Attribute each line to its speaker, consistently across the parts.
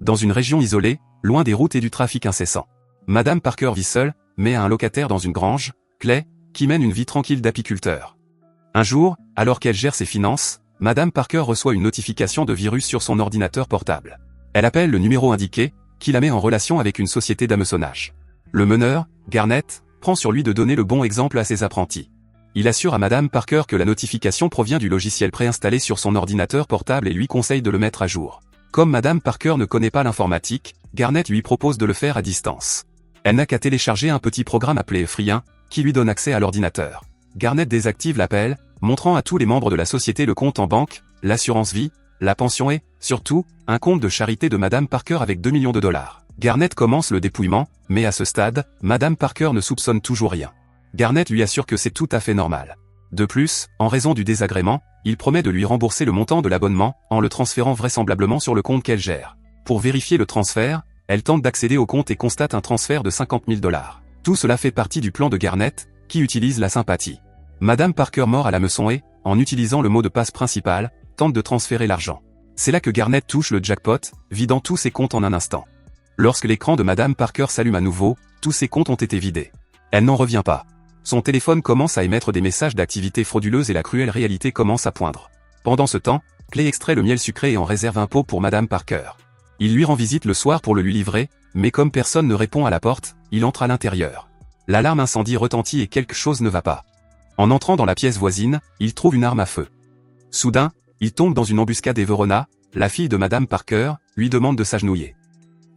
Speaker 1: dans une région isolée, loin des routes et du trafic incessant. Madame Parker vit seule, mais a un locataire dans une grange, Clay, qui mène une vie tranquille d'apiculteur. Un jour, alors qu'elle gère ses finances, Madame Parker reçoit une notification de virus sur son ordinateur portable. Elle appelle le numéro indiqué, qui la met en relation avec une société d'hameçonnage. Le meneur, Garnett, prend sur lui de donner le bon exemple à ses apprentis. Il assure à Madame Parker que la notification provient du logiciel préinstallé sur son ordinateur portable et lui conseille de le mettre à jour. Comme Madame Parker ne connaît pas l'informatique, Garnett lui propose de le faire à distance. Elle n'a qu'à télécharger un petit programme appelé Free1, qui lui donne accès à l'ordinateur. Garnett désactive l'appel, montrant à tous les membres de la société le compte en banque, l'assurance vie, la pension et, surtout, un compte de charité de Madame Parker avec 2 millions de dollars. Garnett commence le dépouillement, mais à ce stade, Madame Parker ne soupçonne toujours rien. Garnett lui assure que c'est tout à fait normal. De plus, en raison du désagrément, il promet de lui rembourser le montant de l'abonnement, en le transférant vraisemblablement sur le compte qu'elle gère. Pour vérifier le transfert, elle tente d'accéder au compte et constate un transfert de 50 000 dollars. Tout cela fait partie du plan de Garnett, qui utilise la sympathie. Madame Parker mord à l'hameçon et, en utilisant le mot de passe principal, tente de transférer l'argent. C'est là que Garnett touche le jackpot, vidant tous ses comptes en un instant. Lorsque l'écran de Madame Parker s'allume à nouveau, tous ses comptes ont été vidés. Elle n'en revient pas. Son téléphone commence à émettre des messages d'activité frauduleuse et la cruelle réalité commence à poindre. Pendant ce temps, Clay extrait le miel sucré et en réserve un pot pour Madame Parker. Il lui rend visite le soir pour le lui livrer, mais comme personne ne répond à la porte, il entre à l'intérieur. L'alarme incendie retentit et quelque chose ne va pas. En entrant dans la pièce voisine, il trouve une arme à feu. Soudain, il tombe dans une embuscade et Verona, la fille de Madame Parker, lui demande de s'agenouiller.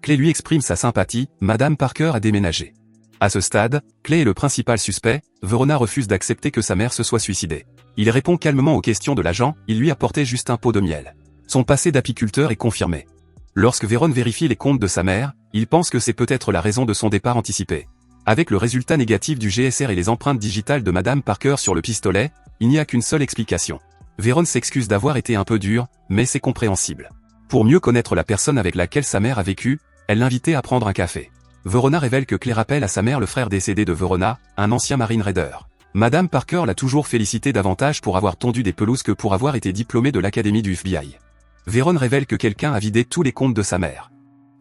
Speaker 1: Clay lui exprime sa sympathie, Madame Parker a déménagé. À ce stade, Clay est le principal suspect, Verona refuse d'accepter que sa mère se soit suicidée. Il répond calmement aux questions de l'agent, il lui apportait juste un pot de miel. Son passé d'apiculteur est confirmé. Lorsque Véron vérifie les comptes de sa mère, il pense que c'est peut-être la raison de son départ anticipé. Avec le résultat négatif du GSR et les empreintes digitales de Madame Parker sur le pistolet, il n'y a qu'une seule explication. Véron s'excuse d'avoir été un peu dur, mais c'est compréhensible. Pour mieux connaître la personne avec laquelle sa mère a vécu, elle l'invitait à prendre un café. Verona révèle que Clay rappelle à sa mère le frère décédé de Verona, un ancien Marine Raider. Madame Parker l'a toujours félicité davantage pour avoir tondu des pelouses que pour avoir été diplômé de l'académie du FBI. Véron révèle que quelqu'un a vidé tous les comptes de sa mère.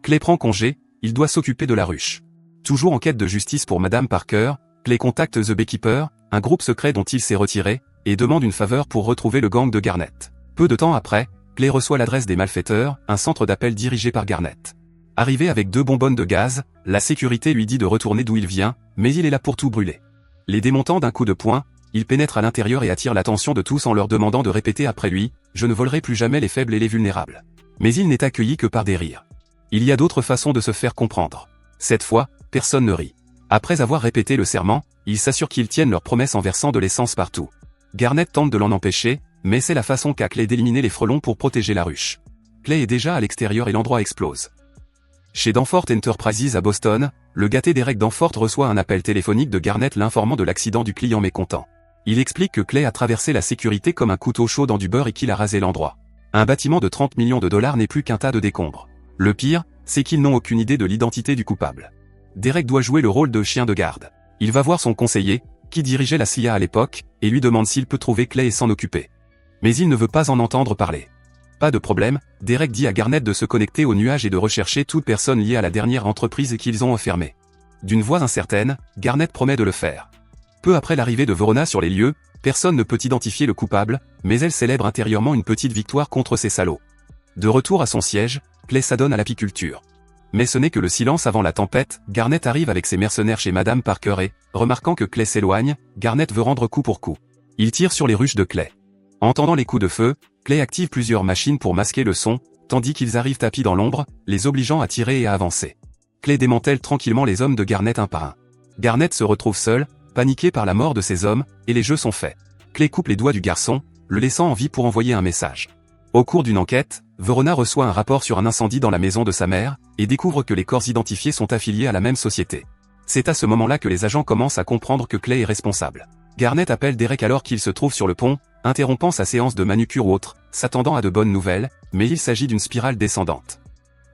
Speaker 1: Clay prend congé, il doit s'occuper de la ruche. Toujours en quête de justice pour Madame Parker, Clay contacte The Beekeeper, un groupe secret dont il s'est retiré, et demande une faveur pour retrouver le gang de Garnett. Peu de temps après, Clay reçoit l'adresse des malfaiteurs, un centre d'appel dirigé par Garnett. Arrivé avec 2 bonbonnes de gaz, la sécurité lui dit de retourner d'où il vient, mais il est là pour tout brûler. Les démontant d'un coup de poing, il pénètre à l'intérieur et attire l'attention de tous en leur demandant de répéter après lui, « Je ne volerai plus jamais les faibles et les vulnérables ». Mais il n'est accueilli que par des rires. Il y a d'autres façons de se faire comprendre. Cette fois, personne ne rit. Après avoir répété le serment, ils s'assurent qu'ils tiennent leur promesse en versant de l'essence partout. Garnett tente de l'en empêcher, mais c'est la façon qu'a Clay d'éliminer les frelons pour protéger la ruche. Clay est déjà à l'extérieur et l'endroit explose. Chez Danforth Enterprises à Boston, le gâté Derek Danforth reçoit un appel téléphonique de Garnett l'informant de l'accident du client mécontent. Il explique que Clay a traversé la sécurité comme un couteau chaud dans du beurre et qu'il a rasé l'endroit. Un bâtiment de 30 millions de dollars n'est plus qu'un tas de décombres. Le pire, c'est qu'ils n'ont aucune idée de l'identité du coupable. Derek doit jouer le rôle de chien de garde. Il va voir son conseiller, qui dirigeait la CIA à l'époque, et lui demande s'il peut trouver Clay et s'en occuper. Mais il ne veut pas en entendre parler. Pas de problème, Derek dit à Garnett de se connecter au nuage et de rechercher toute personne liée à la dernière entreprise qu'ils ont enfermée. D'une voix incertaine, Garnett promet de le faire. Peu après l'arrivée de Verona sur les lieux, personne ne peut identifier le coupable, mais elle célèbre intérieurement une petite victoire contre ces salauds. De retour à son siège, Clay s'adonne à l'apiculture. Mais ce n'est que le silence avant la tempête, Garnett arrive avec ses mercenaires chez Madame Parker et, remarquant que Clay s'éloigne, Garnett veut rendre coup pour coup. Il tire sur les ruches de Clay. Entendant les coups de feu, Clay active plusieurs machines pour masquer le son, tandis qu'ils arrivent tapis dans l'ombre, les obligeant à tirer et à avancer. Clay démantèle tranquillement les hommes de Garnett un par un. Garnett se retrouve seul, paniqué par la mort de ses hommes, et les jeux sont faits. Clay coupe les doigts du garçon, le laissant en vie pour envoyer un message. Au cours d'une enquête, Verona reçoit un rapport sur un incendie dans la maison de sa mère, et découvre que les corps identifiés sont affiliés à la même société. C'est à ce moment-là que les agents commencent à comprendre que Clay est responsable. Garnett appelle Derek alors qu'il se trouve sur le pont, interrompant sa séance de manucure ou autre, s'attendant à de bonnes nouvelles, mais il s'agit d'une spirale descendante.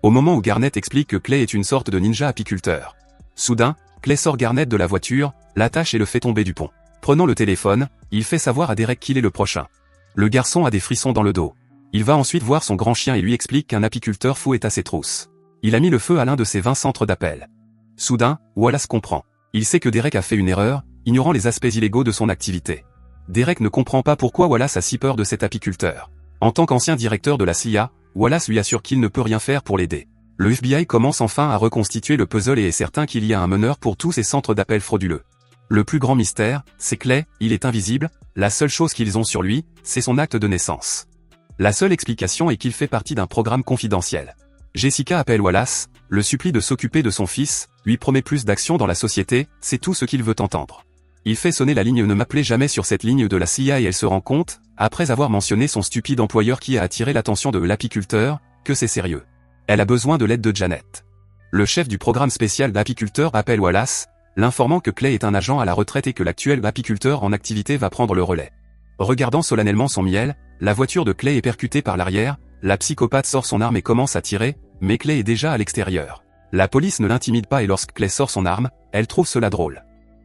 Speaker 1: Au moment où Garnett explique que Clay est une sorte de ninja apiculteur. Soudain, Clay sort Garnett de la voiture, l'attache et le fait tomber du pont. Prenant le téléphone, il fait savoir à Derek qu'il est le prochain. Le garçon a des frissons dans le dos. Il va ensuite voir son grand chien et lui explique qu'un apiculteur fou est à ses trousses. Il a mis le feu à l'un de ses 20 centres d'appel. Soudain, Wallace comprend. Il sait que Derek a fait une erreur, ignorant les aspects illégaux de son activité. Derek ne comprend pas pourquoi Wallace a si peur de cet apiculteur. En tant qu'ancien directeur de la CIA, Wallace lui assure qu'il ne peut rien faire pour l'aider. Le FBI commence enfin à reconstituer le puzzle et est certain qu'il y a un meneur pour tous ces centres d'appel frauduleux. Le plus grand mystère, c'est Clay, il est invisible, la seule chose qu'ils ont sur lui, c'est son acte de naissance. La seule explication est qu'il fait partie d'un programme confidentiel. Jessica appelle Wallace, le supplie de s'occuper de son fils, lui promet plus d'action dans la société, c'est tout ce qu'il veut entendre. Il fait sonner la ligne « Ne m'appelez jamais » sur cette ligne de la CIA et elle se rend compte, après avoir mentionné son stupide employeur qui a attiré l'attention de l'apiculteur, que c'est sérieux. Elle a besoin de l'aide de Janet. Le chef du programme spécial d'apiculteurs appelle Wallace, l'informant que Clay est un agent à la retraite et que l'actuel apiculteur en activité va prendre le relais. Regardant solennellement son miel, la voiture de Clay est percutée par l'arrière, la psychopathe sort son arme et commence à tirer, mais Clay est déjà à l'extérieur. La police ne l'intimide pas et lorsque Clay sort son arme, elle trouve cela drôle.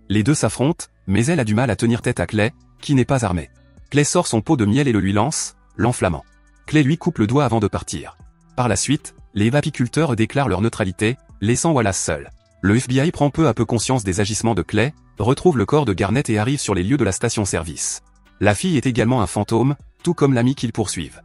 Speaker 1: Les deux s'affrontent, mais elle a du mal à tenir tête à Clay, qui n'est pas armé. Clay sort son pot de miel et le lui lance, l'enflammant. Clay lui coupe le doigt avant de partir. Par la suite, les apiculteurs déclarent leur neutralité, laissant Wallace seul. Le FBI prend peu à peu conscience des agissements de Clay, retrouve le corps de Garnett et arrive sur les lieux de la station-service. La fille est également un fantôme, tout comme l'ami qu'ils poursuivent.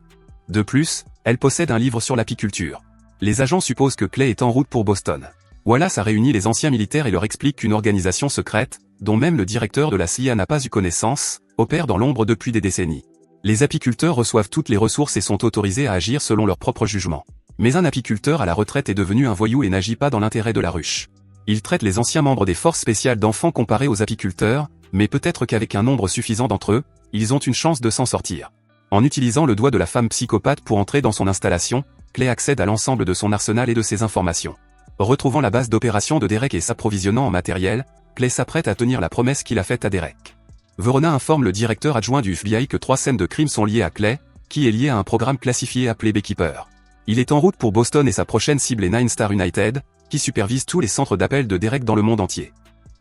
Speaker 1: De plus, elle possède un livre sur l'apiculture. Les agents supposent que Clay est en route pour Boston. Wallace a réuni les anciens militaires et leur explique qu'une organisation secrète, dont même le directeur de la CIA n'a pas eu connaissance, opère dans l'ombre depuis des décennies. Les apiculteurs reçoivent toutes les ressources et sont autorisés à agir selon leur propre jugement. Mais un apiculteur à la retraite est devenu un voyou et n'agit pas dans l'intérêt de la ruche. Il traite les anciens membres des forces spéciales d'enfants comparés aux apiculteurs, mais peut-être qu'avec un nombre suffisant d'entre eux, ils ont une chance de s'en sortir. En utilisant le doigt de la femme psychopathe pour entrer dans son installation, Clay accède à l'ensemble de son arsenal et de ses informations. Retrouvant la base d'opération de Derek et s'approvisionnant en matériel, Clay s'apprête à tenir la promesse qu'il a faite à Derek. Verona informe le directeur adjoint du FBI que 3 scènes de crime sont liées à Clay, qui est lié à un programme classifié appelé Beekeeper. Il est en route pour Boston et sa prochaine cible est Nine Star United, qui supervise tous les centres d'appel de Derek dans le monde entier.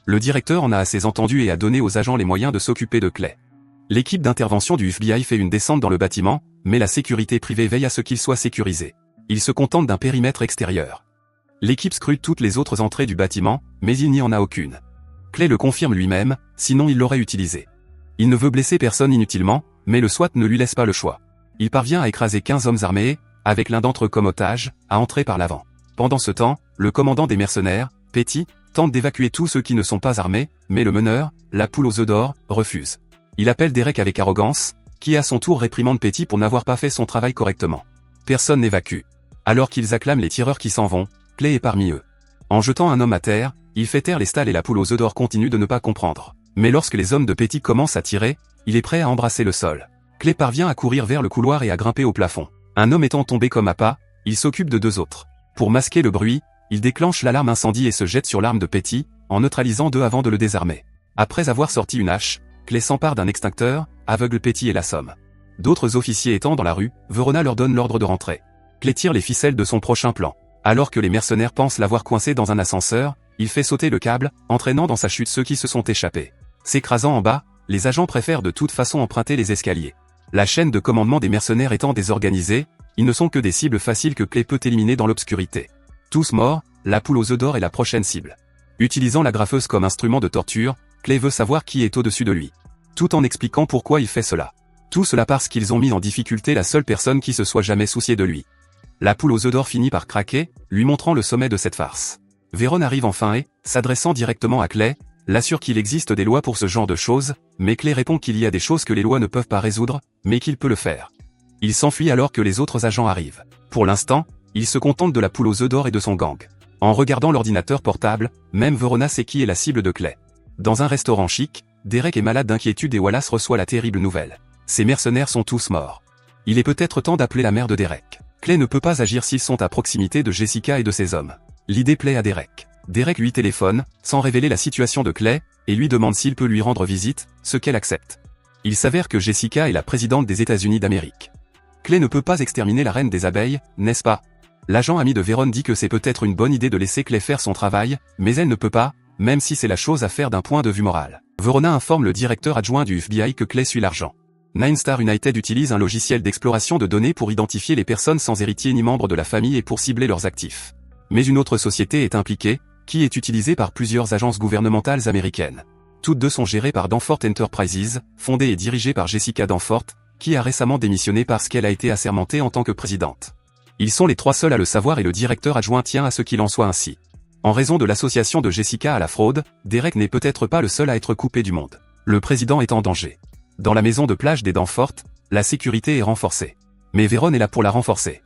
Speaker 1: Le directeur en a assez entendu et a donné aux agents les moyens de s'occuper de Clay. L'équipe d'intervention du FBI fait une descente dans le bâtiment, mais la sécurité privée veille à ce qu'il soit sécurisé. Il se contente d'un périmètre extérieur. L'équipe scrute toutes les autres entrées du bâtiment, mais il n'y en a aucune. Clay le confirme lui-même, sinon il l'aurait utilisé. Il ne veut blesser personne inutilement, mais le SWAT ne lui laisse pas le choix. Il parvient à écraser 15 hommes armés, avec l'un d'entre eux comme otage, à entrer par l'avant. Pendant ce temps, le commandant des mercenaires, Petty, tente d'évacuer tous ceux qui ne sont pas armés, mais le meneur, la poule aux œufs d'or, refuse. Il appelle Derek avec arrogance, qui à son tour réprimande Petty pour n'avoir pas fait son travail correctement. Personne n'évacue. Alors qu'ils acclament les tireurs qui s'en vont, Clay est parmi eux. En jetant un homme à terre, il fait taire les stalles et la poule aux œufs d'or continue de ne pas comprendre. Mais lorsque les hommes de Petty commencent à tirer, il est prêt à embrasser le sol. Clay parvient à courir vers le couloir et à grimper au plafond. Un homme étant tombé comme appât, il s'occupe de 2 autres. Pour masquer le bruit, il déclenche l'alarme incendie et se jette sur l'arme de Petty, en neutralisant 2 avant de le désarmer. Après avoir sorti une hache, Clay s'empare d'un extincteur, aveugle Petty et l'assomme. D'autres officiers étant dans la rue, Verona leur donne l'ordre de rentrer. Clay tire les ficelles de son prochain plan. Alors que les mercenaires pensent l'avoir coincé dans un ascenseur, il fait sauter le câble, entraînant dans sa chute ceux qui se sont échappés. S'écrasant en bas, les agents préfèrent de toute façon emprunter les escaliers. La chaîne de commandement des mercenaires étant désorganisée, ils ne sont que des cibles faciles que Clay peut éliminer dans l'obscurité. Tous morts, la poule aux œufs d'or est la prochaine cible. Utilisant la graffeuse comme instrument de torture, Clay veut savoir qui est au-dessus de lui. Tout en expliquant pourquoi il fait cela. Tout cela parce qu'ils ont mis en difficulté la seule personne qui se soit jamais souciée de lui. La poule aux œufs d'or finit par craquer, lui montrant le sommet de cette farce. Véron arrive enfin et, s'adressant directement à Clay, l'assure qu'il existe des lois pour ce genre de choses, mais Clay répond qu'il y a des choses que les lois ne peuvent pas résoudre, mais qu'il peut le faire. Il s'enfuit alors que les autres agents arrivent. Pour l'instant, il se contente de la poule aux œufs d'or et de son gang. En regardant l'ordinateur portable, même Verona sait qui est la cible de Clay. Dans un restaurant chic, Derek est malade d'inquiétude et Wallace reçoit la terrible nouvelle. Ses mercenaires sont tous morts. Il est peut-être temps d'appeler la mère de Derek. Clay ne peut pas agir s'ils sont à proximité de Jessica et de ses hommes. L'idée plaît à Derek. Derek lui téléphone, sans révéler la situation de Clay, et lui demande s'il peut lui rendre visite, ce qu'elle accepte. Il s'avère que Jessica est la présidente des États-Unis d'Amérique. Clay ne peut pas exterminer la reine des abeilles, n'est-ce pas? L'agent ami de Véron dit que c'est peut-être une bonne idée de laisser Clay faire son travail, mais elle ne peut pas, même si c'est la chose à faire d'un point de vue moral. Verona informe le directeur adjoint du FBI que Clay suit l'argent. Nine Star United utilise un logiciel d'exploration de données pour identifier les personnes sans héritier ni membres de la famille et pour cibler leurs actifs. Mais une autre société est impliquée, qui est utilisée par plusieurs agences gouvernementales américaines. Toutes deux sont gérées par Danforth Enterprises, fondée et dirigée par Jessica Danforth, qui a récemment démissionné parce qu'elle a été assermentée en tant que présidente. Ils sont les trois seuls à le savoir et le directeur adjoint tient à ce qu'il en soit ainsi. En raison de l'association de Jessica à la fraude, Derek n'est peut-être pas le seul à être coupé du monde. Le président est en danger. Dans la maison de plage des Danforth, la sécurité est renforcée. Mais Vérone est là pour la renforcer.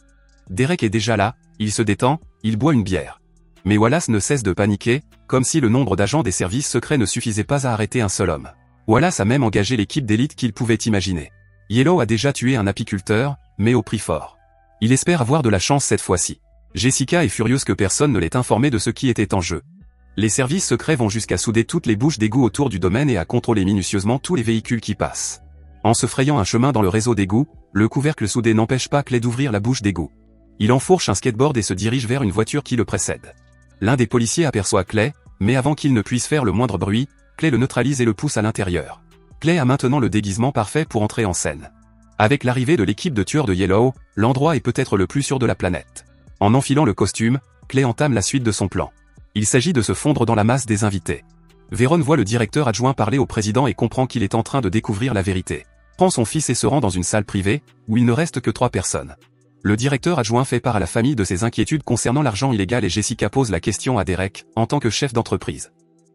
Speaker 1: Derek est déjà là, il se détend, il boit une bière. Mais Wallace ne cesse de paniquer, comme si le nombre d'agents des services secrets ne suffisait pas à arrêter un seul homme. Wallace a même engagé l'équipe d'élite qu'il pouvait imaginer. Yellow a déjà tué un apiculteur, mais au prix fort. Il espère avoir de la chance cette fois-ci. Jessica est furieuse que personne ne l'ait informé de ce qui était en jeu. Les services secrets vont jusqu'à souder toutes les bouches d'égout autour du domaine et à contrôler minutieusement tous les véhicules qui passent. En se frayant un chemin dans le réseau d'égouts, le couvercle soudé n'empêche pas Clay d'ouvrir la bouche d'égout. Il enfourche un skateboard et se dirige vers une voiture qui le précède. L'un des policiers aperçoit Clay, mais avant qu'il ne puisse faire le moindre bruit, Clay le neutralise et le pousse à l'intérieur. Clay a maintenant le déguisement parfait pour entrer en scène. Avec l'arrivée de l'équipe de tueurs de Yellow, l'endroit est peut-être le plus sûr de la planète. En enfilant le costume, Clay entame la suite de son plan. Il s'agit de se fondre dans la masse des invités. Vérone voit le directeur adjoint parler au président et comprend qu'il est en train de découvrir la vérité. Prend son fils et se rend dans une salle privée, où il ne reste que 3 personnes. Le directeur adjoint fait part à la famille de ses inquiétudes concernant l'argent illégal et Jessica pose la question à Derek, en tant que chef d'entreprise.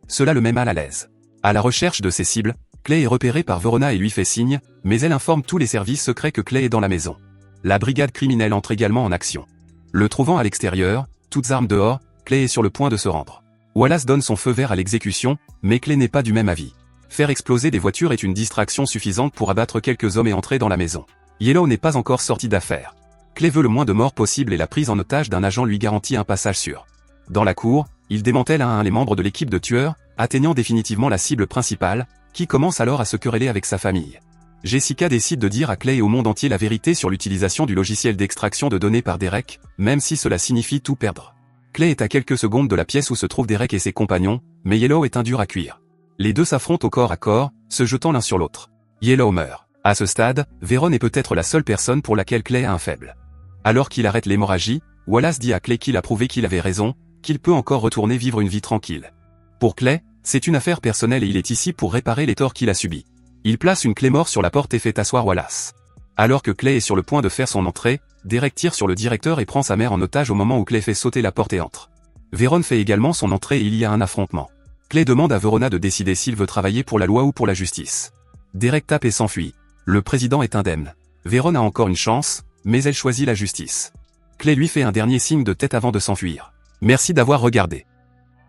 Speaker 1: Cela le met mal à l'aise. À la recherche de ses cibles, Clay est repéré par Verona et lui fait signe, mais elle informe tous les services secrets que Clay est dans la maison. La brigade criminelle entre également en action. Le trouvant à l'extérieur, toutes armes dehors, Clay est sur le point de se rendre. Wallace donne son feu vert à l'exécution, mais Clay n'est pas du même avis. Faire exploser des voitures est une distraction suffisante pour abattre quelques hommes et entrer dans la maison. Yellow n'est pas encore sorti d'affaire. Clay veut le moins de morts possible et la prise en otage d'un agent lui garantit un passage sûr. Dans la cour, il démantèle un à un les membres de l'équipe de tueurs, atteignant définitivement la cible principale, qui commence alors à se quereller avec sa famille. Jessica décide de dire à Clay et au monde entier la vérité sur l'utilisation du logiciel d'extraction de données par Derek, même si cela signifie tout perdre. Clay est à quelques secondes de la pièce où se trouvent Derek et ses compagnons, mais Yellow est un dur à cuire. Les deux s'affrontent au corps à corps, se jetant l'un sur l'autre. Yellow meurt. À ce stade, Vérone est peut-être la seule personne pour laquelle Clay a un faible. Alors qu'il arrête l'hémorragie, Wallace dit à Clay qu'il a prouvé qu'il avait raison, qu'il peut encore retourner vivre une vie tranquille. Pour Clay, c'est une affaire personnelle et il est ici pour réparer les torts qu'il a subis. Il place une clé mort sur la porte et fait asseoir Wallace. Alors que Clay est sur le point de faire son entrée, Derek tire sur le directeur et prend sa mère en otage au moment où Clay fait sauter la porte et entre. Vérone fait également son entrée et il y a un affrontement. Clay demande à Verona de décider s'il veut travailler pour la loi ou pour la justice. Derek tape et s'enfuit. Le président est indemne. Vérone a encore une chance, mais elle choisit la justice. Clay lui fait un dernier signe de tête avant de s'enfuir. Merci d'avoir regardé.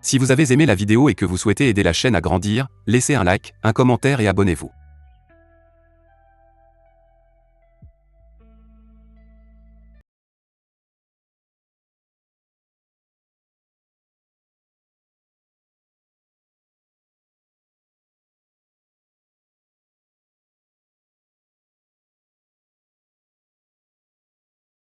Speaker 1: Si vous avez aimé la vidéo et que vous souhaitez aider la chaîne à grandir, laissez un like, un commentaire et abonnez-vous.